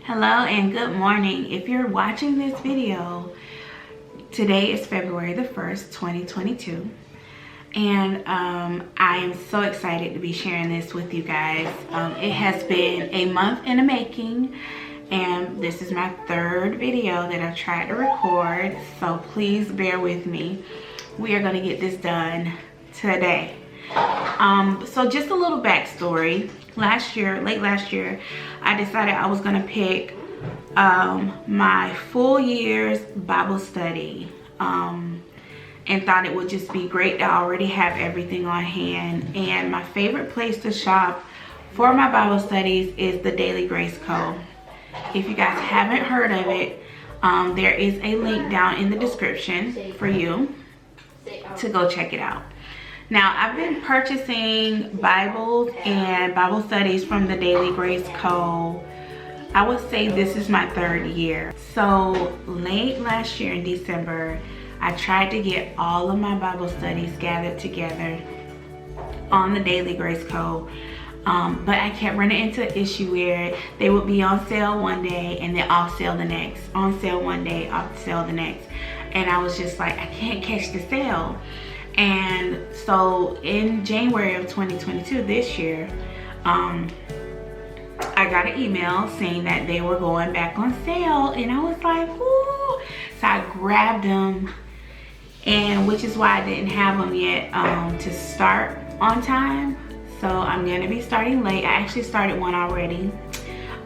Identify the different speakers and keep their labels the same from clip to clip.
Speaker 1: Hello and good morning. If you're watching this video, today is February the 1st, 2022. And I am so excited to be sharing this with you guys. It has been a month in the making, and this is my third video that I've tried to record. So please bear with me. We are going to get this done today. So just a little backstory. Late last year, I decided I was going to pick my full year's Bible study, and thought it would just be great to already have everything on hand. And my favorite place to shop for my Bible studies is the Daily Grace Co. If you guys haven't heard of it, there is a link down in the description for you to go check it out. Now, I've been purchasing Bibles and Bible studies from the Daily Grace Co. I would say this is my third year. So late last year in December, I tried to get all of my Bible studies gathered together on the Daily Grace Co. But I kept running into an issue where they would be on sale one day and then off sale the next. On sale one day, off sale the next. And I was just like, I can't catch the sale. And so in January of 2022, this year, I got an email saying that they were going back on sale, and I was like, ooh. So I grabbed them, and which is why I didn't have them yet to start on time. So I'm gonna be starting late. I actually started one already,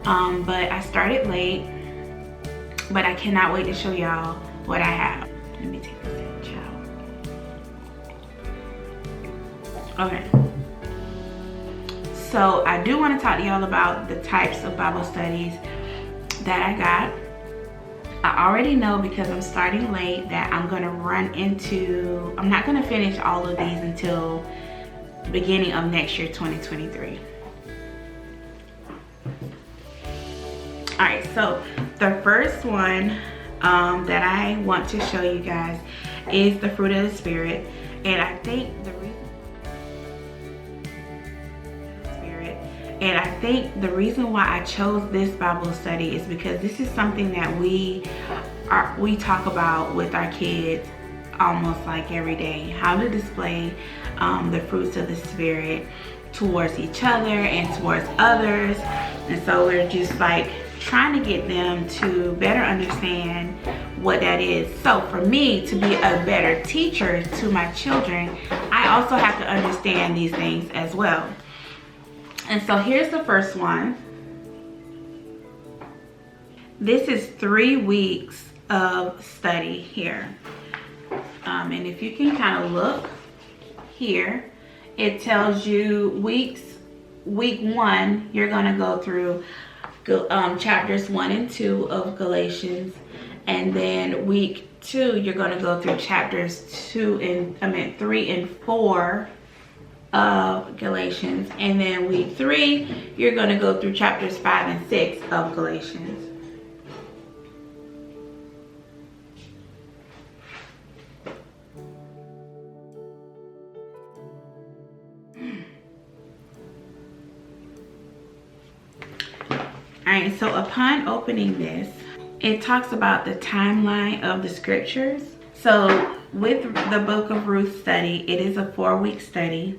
Speaker 1: but I started late. But I cannot wait to show y'all what I have. Let me take this image out. Okay, so I do want to talk to y'all about the types of Bible studies that I got. I already know, because I'm starting late, that I'm going to I'm not going to finish all of these until the beginning of next year, 2023. Alright, so the first one that I want to show you guys is the Fruit of the Spirit. And I think the reason why I chose this Bible study is because this is something that we talk about with our kids almost like every day. How to display the fruits of the Spirit towards each other and towards others. And so we're just like trying to get them to better understand what that is. So for me to be a better teacher to my children, I also have to understand these things as well. And so here's the first one. This is 3 weeks of study here. And if you can kind of look here, it tells you week 1, you're going to go through chapters 1 and 2 of Galatians. And then week 2, you're going to go through chapters 3 and 4 of Galatians. And then week 3, you're going to go through chapters 5 and 6 of Galatians. Alright, so upon opening this, it talks about the timeline of the scriptures. So with the Book of Ruth study, it is a 4-week study.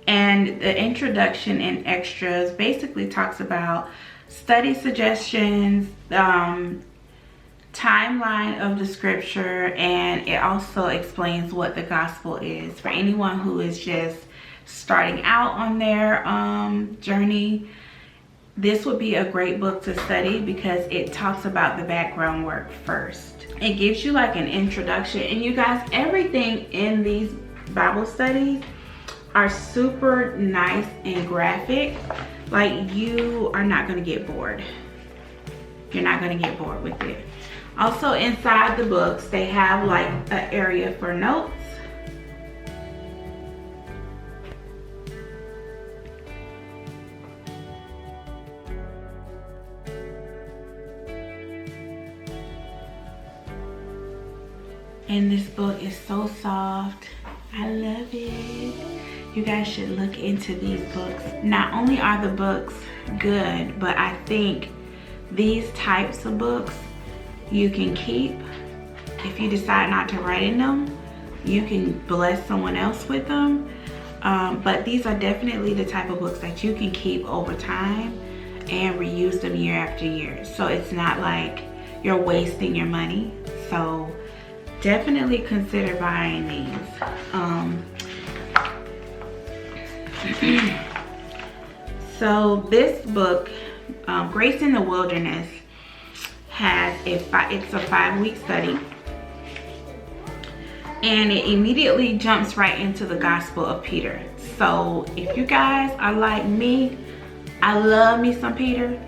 Speaker 1: And the introduction and extras basically talks about study suggestions, timeline of the scripture, and it also explains what the gospel is. For anyone who is just starting out on their journey, this would be a great book to study because it talks about the background work first. It gives you like an introduction. And you guys, everything in these Bible studies are super nice and graphic. Like, you are not going to get bored. You're not going to get bored with it. Also, inside the books, they have like an area for notes. And this book is so soft. I love it. You guys should look into these books. Not only are the books good, but I think these types of books you can keep. If you decide not to write in them, you can bless someone else with them. But these are definitely the type of books that you can keep over time and reuse them year after year. So it's not like you're wasting your money. So definitely consider buying these. So this book, Grace in the Wilderness, it's a 5-week study. And it immediately jumps right into the Gospel of Peter. So if you guys are like me, I love me some Peter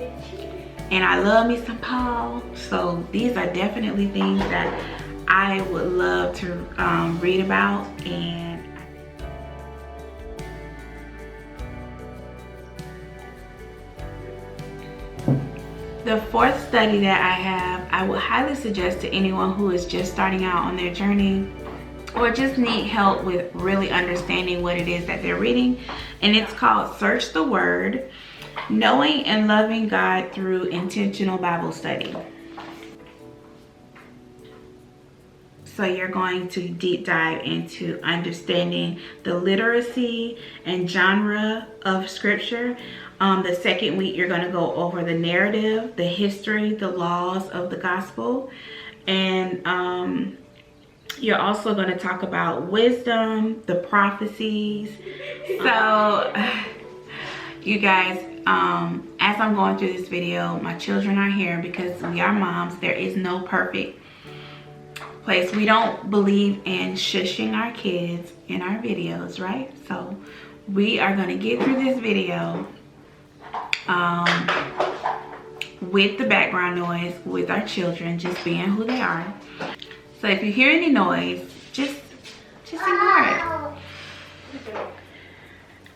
Speaker 1: and I love me some Paul. So these are definitely things that I would love to read about. And the fourth study that I have, I would highly suggest to anyone who is just starting out on their journey or just need help with really understanding what it is that they're reading. And it's called Search the Word, Knowing and Loving God Through Intentional Bible Study. So you're going to deep dive into understanding the literacy and genre of scripture. The second week, you're going to go over the narrative, the history, the laws of the gospel. And you're also going to talk about wisdom, the prophecies. So you guys, as I'm going through this video, my children are here because we are moms. There is no perfect place. We don't believe in shushing our kids in our videos, right? So we are going to get through this video with the background noise, with our children just being who they are. So if you hear any noise, just ignore it.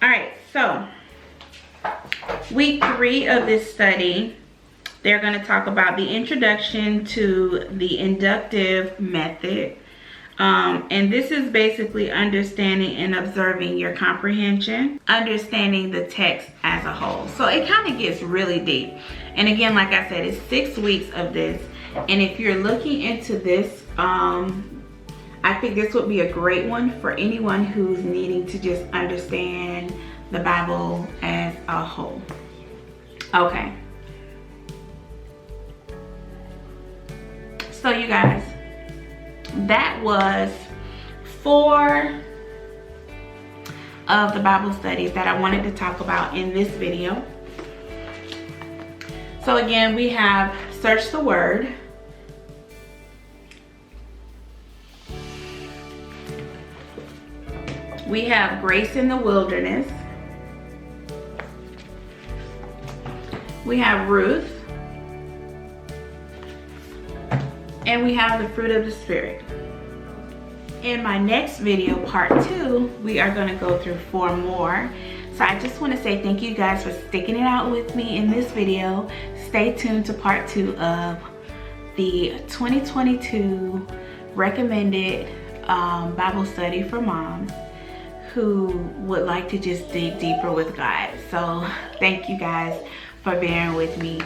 Speaker 1: All right, so week 3 of this study, they're going to talk about the introduction to the inductive method. And this is basically understanding and observing your comprehension, understanding the text as a whole. So it kind of gets really deep. And again, like I said, it's 6 weeks of this. And if you're looking into this, I think this would be a great one for anyone who's needing to just understand the Bible as a whole. Okay. So you guys, that was 4 of the Bible studies that I wanted to talk about in this video. So again, we have Search the Word, we have Grace in the Wilderness, we have Ruth, and we have the Fruit of the Spirit. In my next video, part 2, we are going to go through 4 more. So I just want to say thank you guys for sticking it out with me in this video. Stay tuned to part 2 of the 2022 recommended Bible study for moms who would like to just dig deeper with God. So thank you guys for bearing with me.